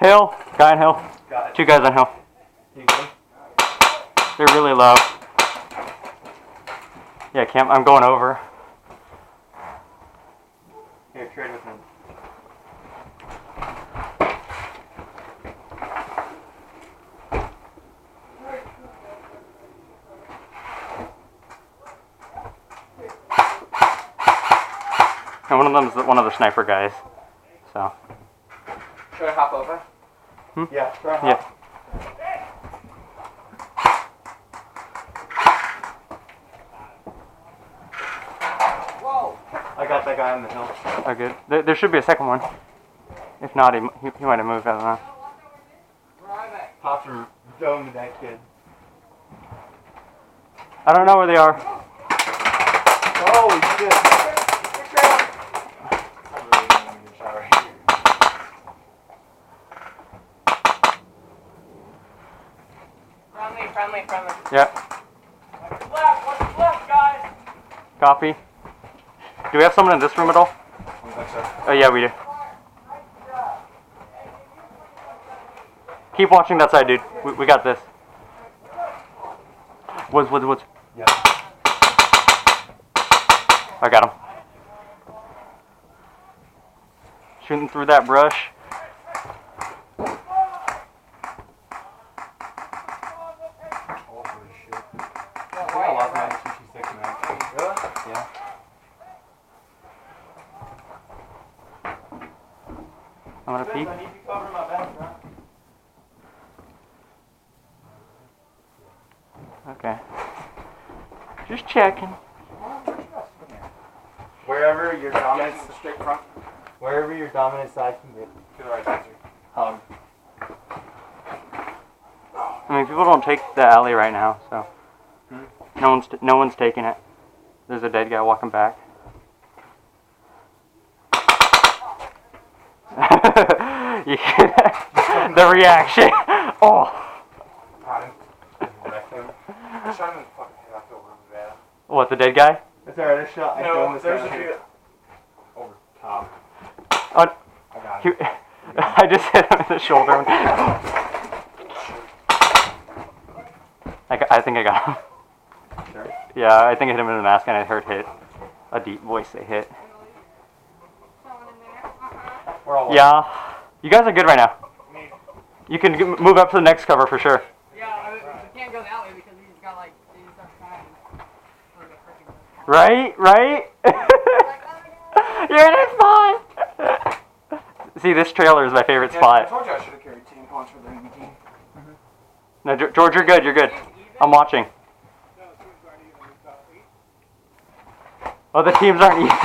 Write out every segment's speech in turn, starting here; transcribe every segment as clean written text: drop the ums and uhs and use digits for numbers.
Hill. Guy on hill. Got it. 2 guys on hill. You good? They're really low. Yeah, Cam, I'm going over. Here, trade with him. And one of them is one of the sniper guys. So. Should I hop over? Yeah, try hop. Yeah. Whoa! I got that guy on the hill. Oh, good. There should be a second one. If not, he might have moved. I don't know. Pops are doing that kid. I don't know where they are. Holy shit! I'm really going in the shower here. Friendly. Yeah. What's left, guys? Copy. Do we have someone in this room at all? Oh, yeah, we do. Keep watching that side, dude. We got this. Woods. Yeah. I got him. Shooting through that brush. Holy shit. I lost my 226 mag. Really? Yeah. I'm gonna peek. I need you covering my back, huh? Okay. Just checking. Wherever your dominant straight front. Wherever your dominant side can get. To the right, Spencer. Hug. I mean, people don't take the alley right now, so no one's taking it. There's a dead guy walking back. The reaction. Oh. What, the dead guy? That's alright, I shot. No, there's a dude over top. Oh, I got him. I just hit him in the shoulder. I think I got him. Sure. Yeah, I think I hit him in the mask and I heard a deep voice say hit. We're all Yeah. You guys are good right now. You can move up to the next cover for sure. Yeah, we can't go that way because he's got like, he's got time. Right? You're in a spot! See, this trailer is my favorite I spot. told you I should have carried tampons for the team. No, George, you're good. I'm watching. Oh, the teams aren't even.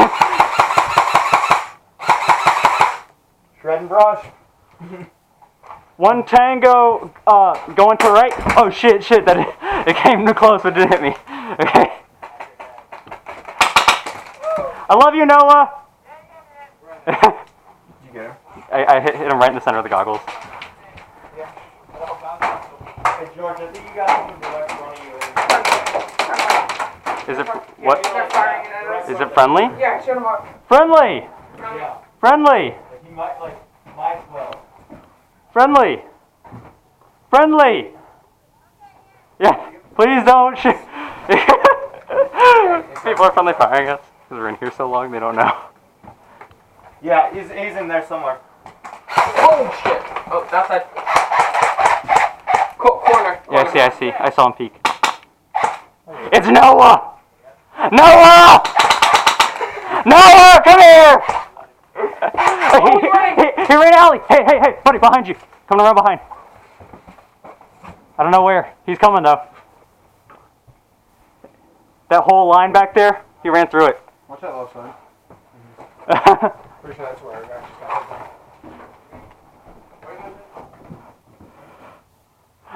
Shred and brush. One tango, going to right. Oh shit! That it came too close, but didn't hit me. Okay. I love you, Noah. You get him? I hit him right in the center of the goggles. Yeah. Hey George, I think you got something direct in front of you. Is it what? They're firing it at us. Is it friendly? Yeah, shoot him up. Friendly. Yeah. Friendly. Like he might might well. Friendly. Yeah. Please don't shoot. People are friendly firing us because we're in here so long they don't know. Yeah, he's in there somewhere. Oh shit! Oh, that's that. Corner. Yeah, I see. I saw him peek. It's Noah! Noah! Noah, come here! He ran alley. Hey, buddy, behind you. Coming around behind. I don't know where. He's coming though. That whole line back there, he ran through it. Watch that left side. Pretty sure that's where I got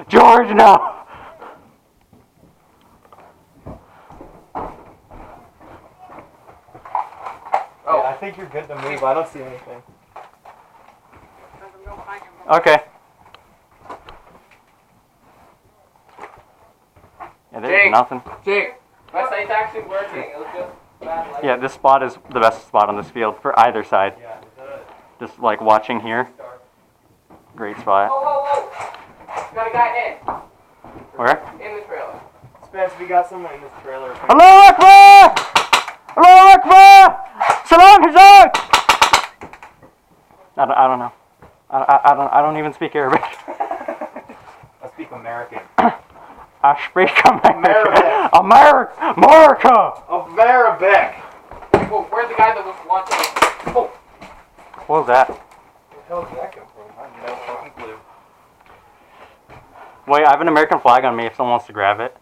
George, no! Oh, yeah, I think you're good to move. I don't see anything. Okay. Yeah, there's nothing. Jake, my sight's actually working. It was just bad light. Yeah, this spot is the best spot on this field for either side. Yeah, Just like watching here. Great spot. Whoa, whoa, whoa! Got a guy in. Where? In the trailer. Spence, we got someone in this trailer. Allahu Akbar! Allahu Akbar! Salam Hazak! I don't know. I don't even speak Arabic. I speak American. I speak American. America! Arabic! Whoa, where's the guy that was launching it? Oh! What was that? Where the hell did that come from? I have no fucking clue. Wait, I have an American flag on me if someone wants to grab it.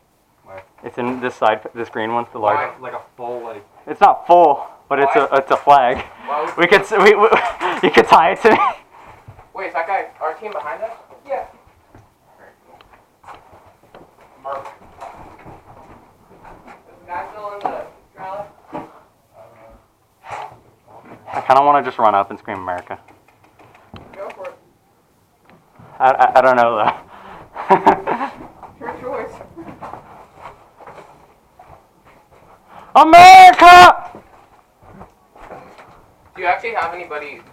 Where? It's in this side, this green one, the large. Like a full, like... It's not full, but it's a flag. Why We could you could tie it to me. Wait, is that guy our team behind us? Yeah. Mark. Is the guy still in the trailer? I kind of want to just run up and scream America. Go for it. I don't know though. Your choice. America! Do you actually have anybody you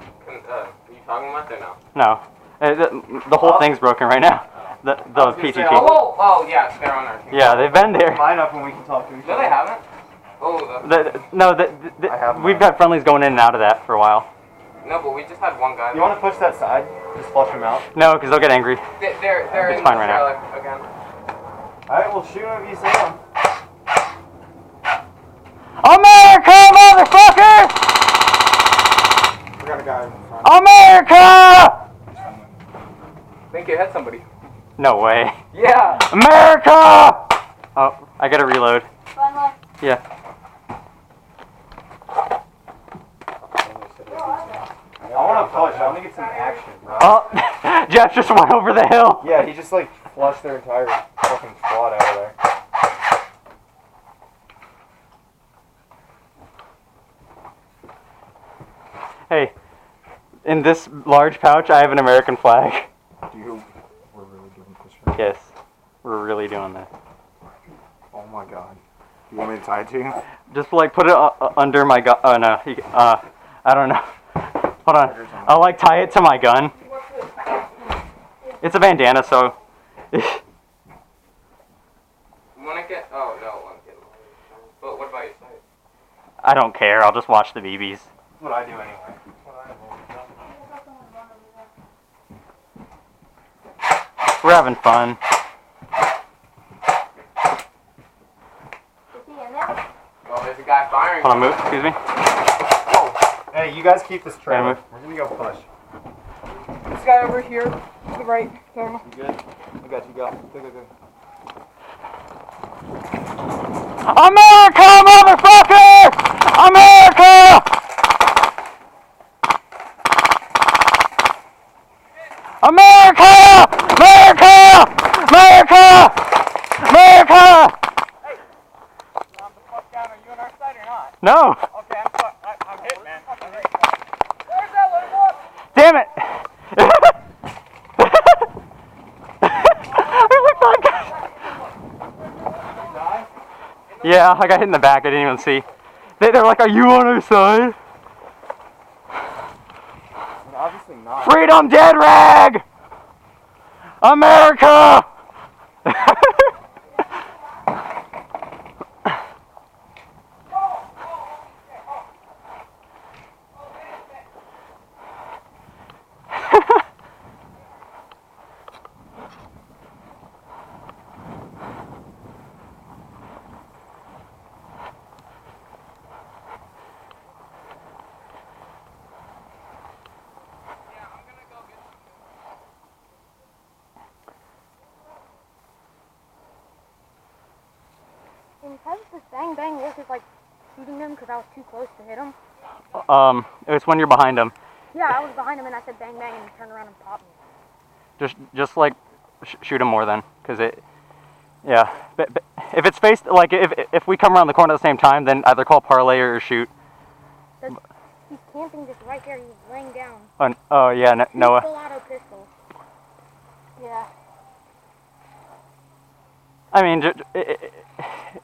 talking about or no? No, the whole thing's broken right now. The PTT. Oh, yeah, they're on our team. Yeah, they've been there. Line up when we can talk to each No, other. they haven't. Oh, I have we've mine. had friendlies going in and out of that for a while. no, but we just had one guy. You want to push that side? Just flush him out. No, because they'll get angry. They're It's in fine the right now. trailer again. Alright, well shoot him if you see him. America, motherfucker! We got a guy in front. America! I think you hit somebody. No way. Yeah. America! Oh, I gotta reload. Yeah. I want to push. I want to get some action, bro. Oh, Jeff just went over the hill. Yeah, he just like flushed their entire fucking squad out of there. Hey, in this large pouch, I have an American flag. Dude, we're really doing this right. Yes, we're really doing this. Oh my god. You want me to tie it to you? Just like put it under my gun. Oh no, I don't know. Hold on. I'll like tie it to my gun. It's a bandana, so. You want to get... Oh, no, one kid. But what about your side? I don't care. I'll just watch the BBs. That's what I do anyway. We're having fun. Oh, there's a guy firing. Hold on, move. Excuse me. Hey, you guys keep this trailer. move. We're gonna go push. This guy over here, to the right. There. You good? I got you. Go. Go. America, motherfucker! America! America! America! America! America! Hey! The fuck down. Are you on our side or not? No. Okay, I'm hit, man. Where's that? Let him walk. Damn it! Oh my God. Yeah, I got hit in the back. I didn't even see. They're like, "Are you on our side?" Obviously not. Freedom, dead rag! America! How does this bang bang work as like shooting them because I was too close to hit him? It's when you're behind them. Yeah, I was behind him and I said bang bang and he turned around and popped me. Just like shoot them more then, because it. Yeah, but if it's faced like if we come around the corner at the same time, then either call parlay or shoot. He's camping just right there. He's laying down. Oh yeah, Noah. Full auto pistol. Yeah. I mean,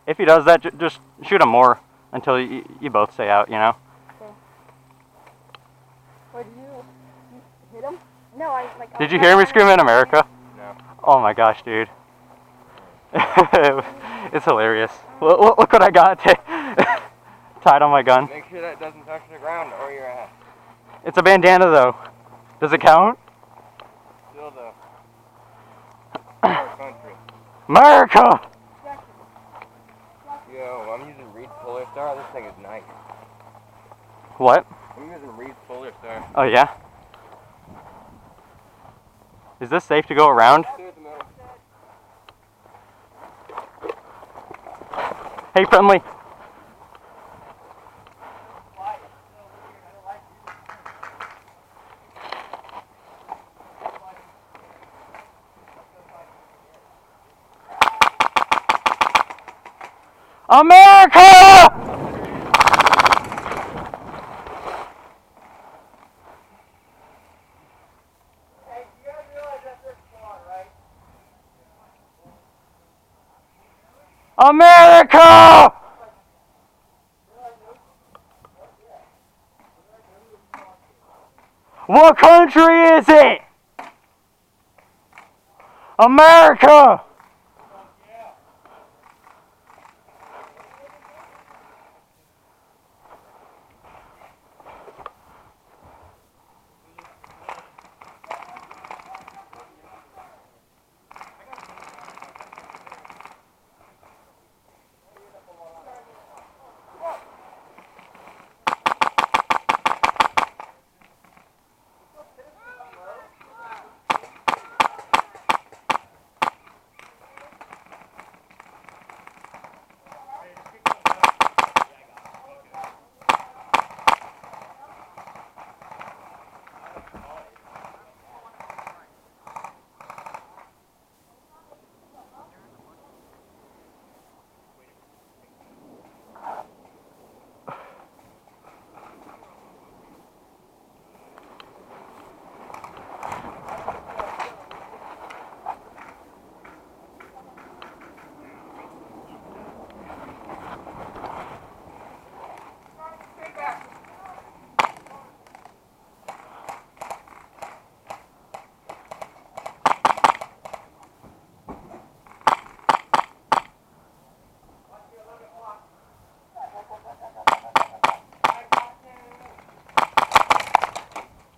if he does that, just shoot him more until you both stay out, you know? Okay. What, did you hit him? No, I like. Did you hear me scream in America? No. Oh my gosh, dude. It's hilarious. Look what I got tied on my gun. Make sure that doesn't touch the ground or your ass. It's a bandana though. Does it count? Still though. Our country. America! Yo, I'm using Reed's Polar Star. This thing is nice. What? I'm using Reed's Polar Star. Oh yeah? Is this safe to go around? Stay at the middle. Hey, friendly. America! America! What country is it? America!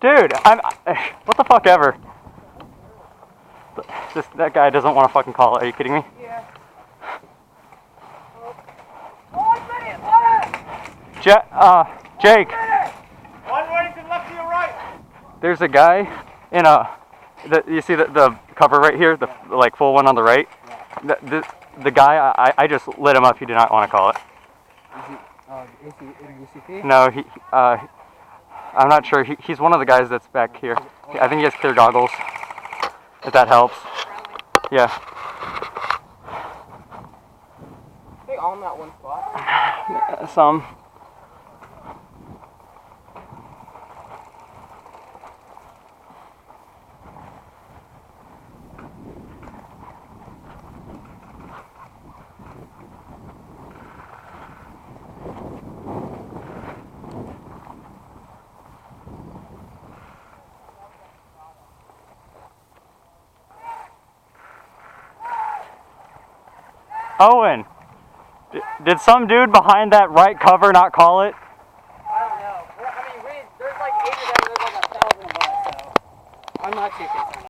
Dude, what the fuck ever. That guy doesn't want to fucking call it. Are you kidding me? Yeah. Jake, One running to the left to your right. there's a guy in you see the cover right here, the like full one on the right? The guy, I just lit him up. He did not want to call it. Is he UCP? No, I'm not sure. He's one of the guys that's back here. I think he has clear goggles, if that helps. Yeah. They all in that one spot? Some. Owen, did some dude behind that right cover not call it? I don't know. I mean, there's like 8 of them, there's like 1,000 of us, so I'm not too concerned.